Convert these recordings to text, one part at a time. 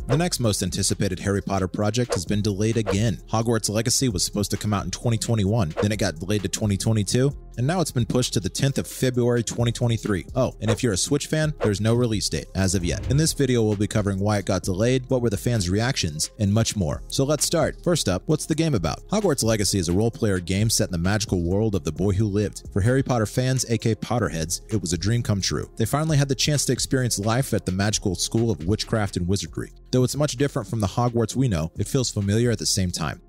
The next most anticipated Harry Potter project has been delayed again. Hogwarts Legacy was supposed to come out in 2021, then it got delayed to 2022, and now it's been pushed to the 10th of February 2023. Oh, and if you're a Switch fan, there's no release date as of yet. In this video, we'll be covering why it got delayed, what were the fans' reactions, and much more. So let's start. First up, what's the game about? Hogwarts Legacy is a role-player game set in the magical world of the boy who lived. For Harry Potter fans, aka Potterheads, it was a dream come true. They finally had the chance to experience life at the magical school of witchcraft and wizardry. Though it's much different from the Hogwarts we know, it feels familiar at the same time.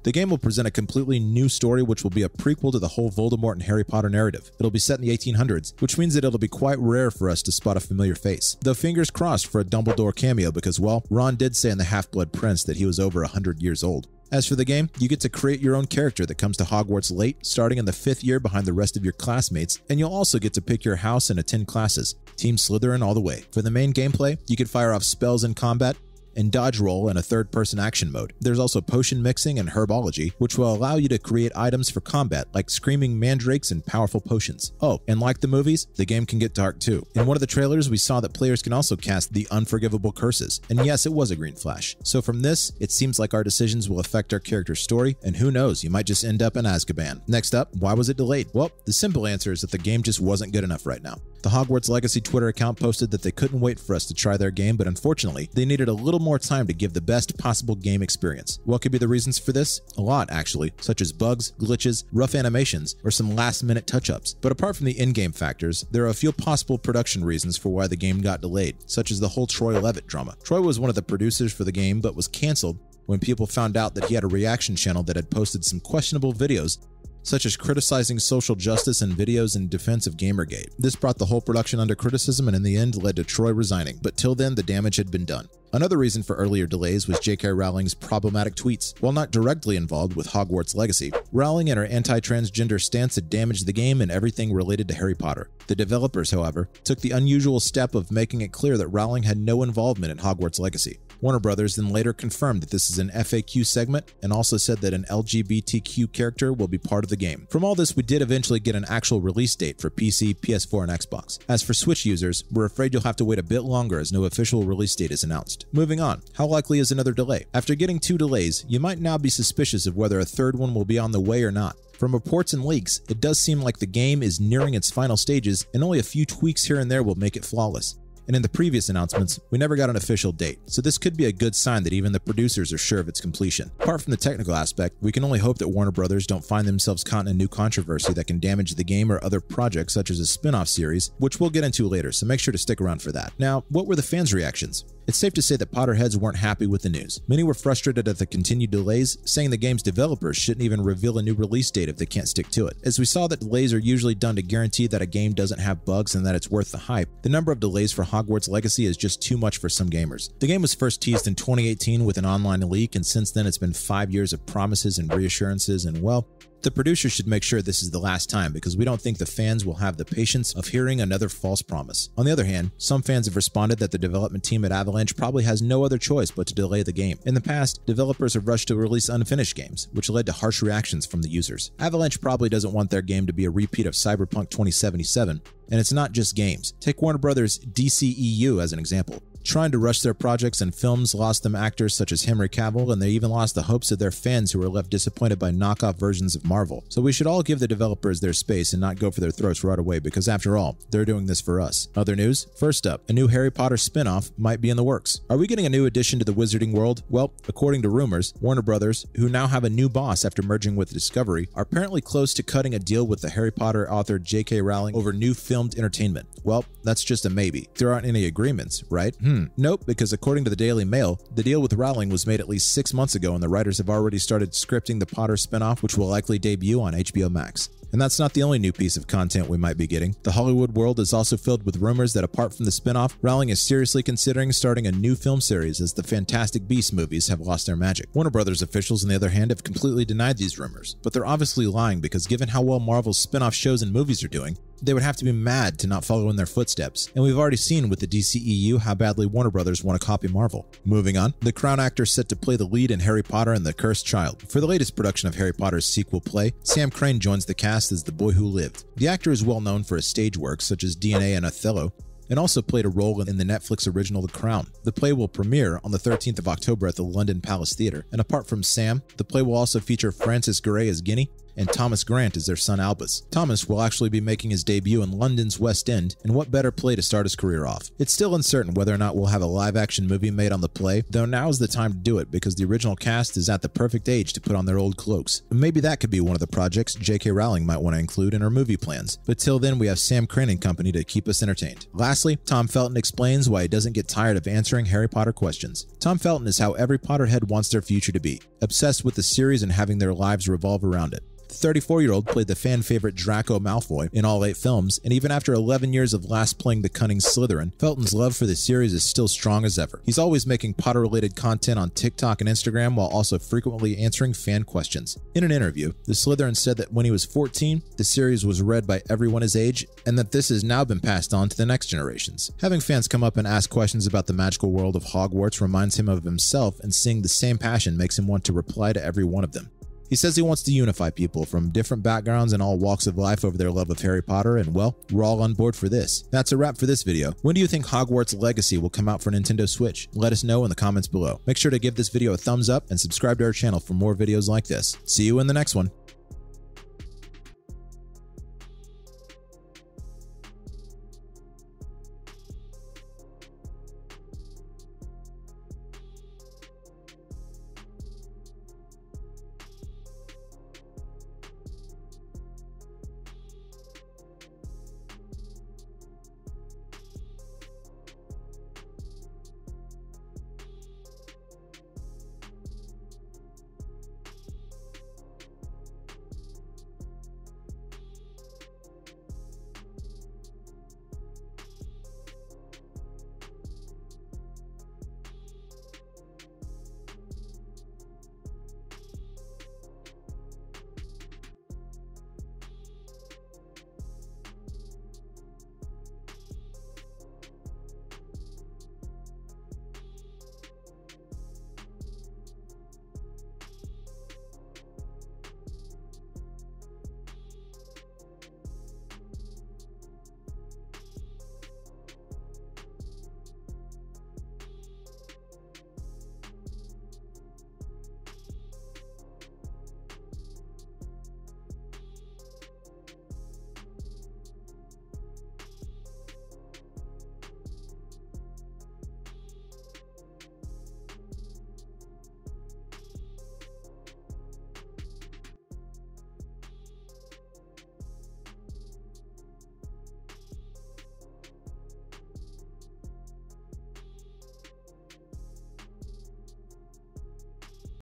The game will present a completely new story which will be a prequel to the whole Voldemort and Harry Potter narrative. It'll be set in the 1800s, which means that it'll be quite rare for us to spot a familiar face. Though fingers crossed for a Dumbledore cameo because, well, Ron did say in The Half-Blood Prince that he was over 100 years old. As for the game, you get to create your own character that comes to Hogwarts late, starting in the 5th year behind the rest of your classmates, and you'll also get to pick your house and attend classes. Team Slytherin all the way. For the main gameplay, you can fire off spells in combat, and dodge roll in a third-person action mode. There's also potion mixing and herbology, which will allow you to create items for combat, like screaming mandrakes and powerful potions. Oh, and like the movies, the game can get dark too. In one of the trailers, we saw that players can also cast the unforgivable curses, and yes, it was a green flash. So from this, it seems like our decisions will affect our character's story, and who knows, you might just end up in Azkaban. Next up, why was it delayed? Well, the simple answer is that the game just wasn't good enough right now. The Hogwarts Legacy Twitter account posted that they couldn't wait for us to try their game, but unfortunately, they needed a little more time to give the best possible game experience. What could be the reasons for this? A lot, actually, such as bugs, glitches, rough animations, or some last-minute touch-ups. But apart from the in-game factors, there are a few possible production reasons for why the game got delayed, such as the whole Troy Levitt drama. Troy was one of the producers for the game, but was canceled when people found out that he had a reaction channel that had posted some questionable videos, such as criticizing social justice and videos in defense of Gamergate. This brought the whole production under criticism and in the end led to Troy resigning, but till then the damage had been done. Another reason for earlier delays was J.K. Rowling's problematic tweets. While not directly involved with Hogwarts Legacy, Rowling and her anti-transgender stance had damaged the game and everything related to Harry Potter. The developers, however, took the unusual step of making it clear that Rowling had no involvement in Hogwarts Legacy. Warner Brothers then later confirmed that this is an FAQ segment and also said that an LGBTQ character will be part of the game. From all this, we did eventually get an actual release date for PC, PS4, and Xbox. As for Switch users, we're afraid you'll have to wait a bit longer as no official release date is announced. Moving on, how likely is another delay? After getting 2 delays, you might now be suspicious of whether a third one will be on the way or not. From reports and leaks, it does seem like the game is nearing its final stages and only a few tweaks here and there will make it flawless. And in the previous announcements, we never got an official date, so this could be a good sign that even the producers are sure of its completion. Apart from the technical aspect, we can only hope that Warner Brothers don't find themselves caught in a new controversy that can damage the game or other projects such as a spin-off series, which we'll get into later, so make sure to stick around for that. Now, what were the fans' reactions? It's safe to say that Potterheads weren't happy with the news. Many were frustrated at the continued delays, saying the game's developers shouldn't even reveal a new release date if they can't stick to it. As we saw that delays are usually done to guarantee that a game doesn't have bugs and that it's worth the hype, the number of delays for Hogwarts Legacy is just too much for some gamers. The game was first teased in 2018 with an online leak, and since then it's been 5 years of promises and reassurances, and well, the producers should make sure this is the last time because we don't think the fans will have the patience of hearing another false promise. On the other hand, some fans have responded that the development team at Avalanche probably has no other choice but to delay the game. In the past, developers have rushed to release unfinished games, which led to harsh reactions from the users. Avalanche probably doesn't want their game to be a repeat of Cyberpunk 2077, and it's not just games. Take Warner Brothers' DCEU as an example. Trying to rush their projects and films lost them actors such as Henry Cavill, and they even lost the hopes of their fans who were left disappointed by knockoff versions of Marvel. So we should all give the developers their space and not go for their throats right away because after all, they're doing this for us. Other news? First up, a new Harry Potter spin-off might be in the works. Are we getting a new addition to the Wizarding world? Well, according to rumors, Warner Brothers, who now have a new boss after merging with Discovery, are apparently close to cutting a deal with the Harry Potter author J.K. Rowling over new filmed entertainment. Well, that's just a maybe. There aren't any agreements, right? Nope, because according to the Daily Mail, the deal with Rowling was made at least 6 months ago and the writers have already started scripting the Potter spinoff, which will likely debut on HBO Max. And that's not the only new piece of content we might be getting. The Hollywood world is also filled with rumors that apart from the spinoff, Rowling is seriously considering starting a new film series as the Fantastic Beasts movies have lost their magic. Warner Brothers officials, on the other hand, have completely denied these rumors, but they're obviously lying because given how well Marvel's spin-off shows and movies are doing, they would have to be mad to not follow in their footsteps, and we've already seen with the DCEU how badly Warner Brothers want to copy Marvel. Moving on, the Crown actor set to play the lead in Harry Potter and the Cursed Child. For the latest production of Harry Potter's sequel play, Sam Crane joins the cast as the boy who lived. The actor is well known for his stage works such as DNA and Othello, and also played a role in the Netflix original The Crown. The play will premiere on the 13th of October at the London Palace Theatre, and apart from Sam, the play will also feature Francis Gray as Guinea, and Thomas Grant is their son Albus. Thomas will actually be making his debut in London's West End, and what better play to start his career off? It's still uncertain whether or not we'll have a live-action movie made on the play, though now is the time to do it because the original cast is at the perfect age to put on their old cloaks. Maybe that could be one of the projects J.K. Rowling might want to include in her movie plans, but till then we have Sam Crane and company to keep us entertained. Lastly, Tom Felton explains why he doesn't get tired of answering Harry Potter questions. Tom Felton is how every Potterhead wants their future to be, obsessed with the series and having their lives revolve around it. The 34-year-old played the fan-favorite Draco Malfoy in all 8 films, and even after 11 years of last playing the cunning Slytherin, Felton's love for the series is still strong as ever. He's always making Potter-related content on TikTok and Instagram while also frequently answering fan questions. In an interview, the Slytherin said that when he was 14, the series was read by everyone his age, and that this has now been passed on to the next generations. Having fans come up and ask questions about the magical world of Hogwarts reminds him of himself, and seeing the same passion makes him want to reply to every one of them. He says he wants to unify people from different backgrounds and all walks of life over their love of Harry Potter, and well, we're all on board for this. That's a wrap for this video. When do you think Hogwarts Legacy will come out for Nintendo Switch? Let us know in the comments below. Make sure to give this video a thumbs up and subscribe to our channel for more videos like this. See you in the next one.